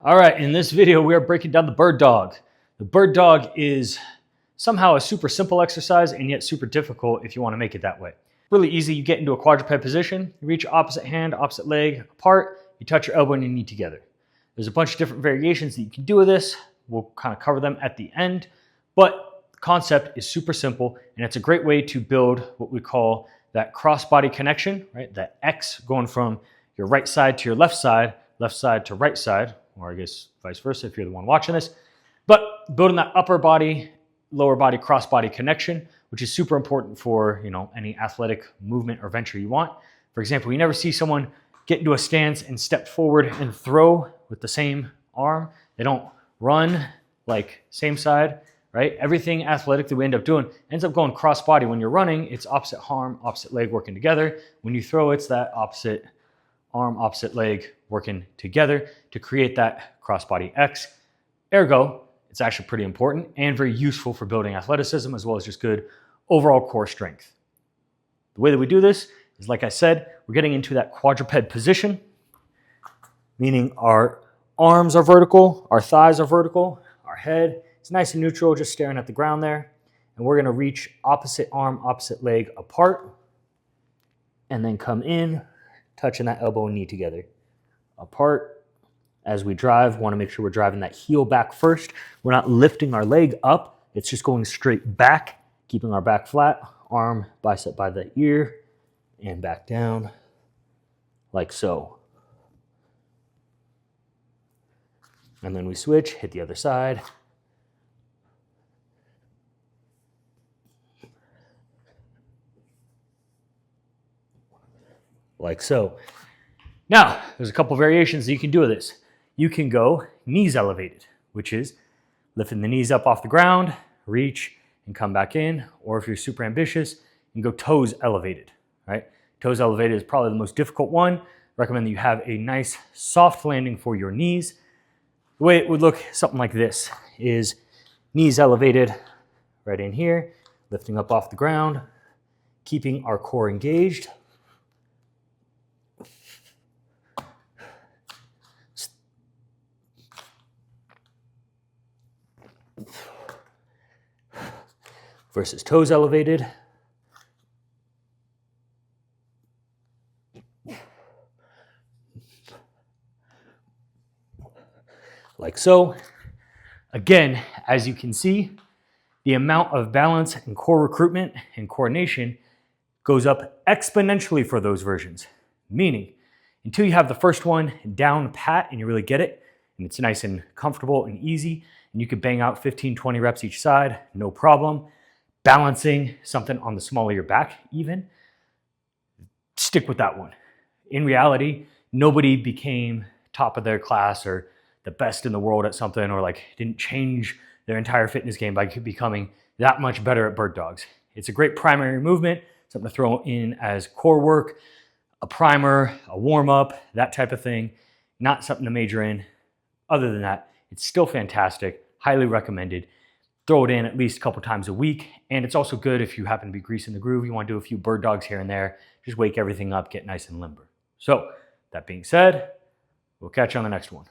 All right, in this video, we are breaking down the bird dog. The bird dog is somehow a super simple exercise and yet super difficult if you want to make it that way. Really easy, you get into a quadruped position, you reach opposite hand, opposite leg apart, you touch your elbow and your knee together. There's a bunch of different variations that you can do with this. We'll kind of cover them at the end, but the concept is super simple and it's a great way to build what we call that cross-body connection, right? That X going from your right side to your left side to right side, or I guess vice versa if you're the one watching this. But building that upper body, lower body, cross body connection, which is super important for any athletic movement or venture you want. For example, you never see someone get into a stance and step forward and throw with the same arm. They don't run like same side, right? Everything athletic that we end up doing ends up going cross body. When you're running, it's opposite arm, opposite leg working together. When you throw, it's that opposite arm, opposite leg working together to create that crossbody X. Ergo, it's actually pretty important and very useful for building athleticism as well as just good overall core strength. The way that we do this is, like I said, we're getting into that quadruped position, meaning our arms are vertical, our thighs are vertical, our head is nice and neutral, just staring at the ground there. And we're gonna reach opposite arm, opposite leg apart, and then come in, touching that elbow and knee together. Apart. As we drive, want to make sure we're driving that heel back first. We're not lifting our leg up. It's just going straight back, keeping our back flat, arm, bicep by the ear, and back down, like so. And then we switch, hit the other side. Like so. Now, there's a couple variations that you can do with this. You can go knees elevated, which is lifting the knees up off the ground, reach, and come back in. Or if you're super ambitious, you can go toes elevated, right? Toes elevated is probably the most difficult one. Recommend that you have a nice soft landing for your knees. The way it would look something like this is knees elevated right in here, lifting up off the ground, keeping our core engaged. Versus toes elevated. Like so. Again, as you can see, the amount of balance and core recruitment and coordination goes up exponentially for those versions. Meaning, until you have the first one down pat and you really get it, and it's nice and comfortable and easy, and you can bang out 15, 20 reps each side, no problem. Balancing something on the small of your back even, stick with that one. In reality, nobody became top of their class or the best in the world at something, or like didn't change their entire fitness game by becoming that much better at bird dogs. It's a great primary movement, something to throw in as core work, a primer, a warm up, that type of thing. Not something to major in. Other than that, it's still fantastic, highly recommended. Throw it in at least a couple times a week. And it's also good if you happen to be greasing the groove, you want to do a few bird dogs here and there, just wake everything up, get nice and limber. So that being said, we'll catch you on the next one.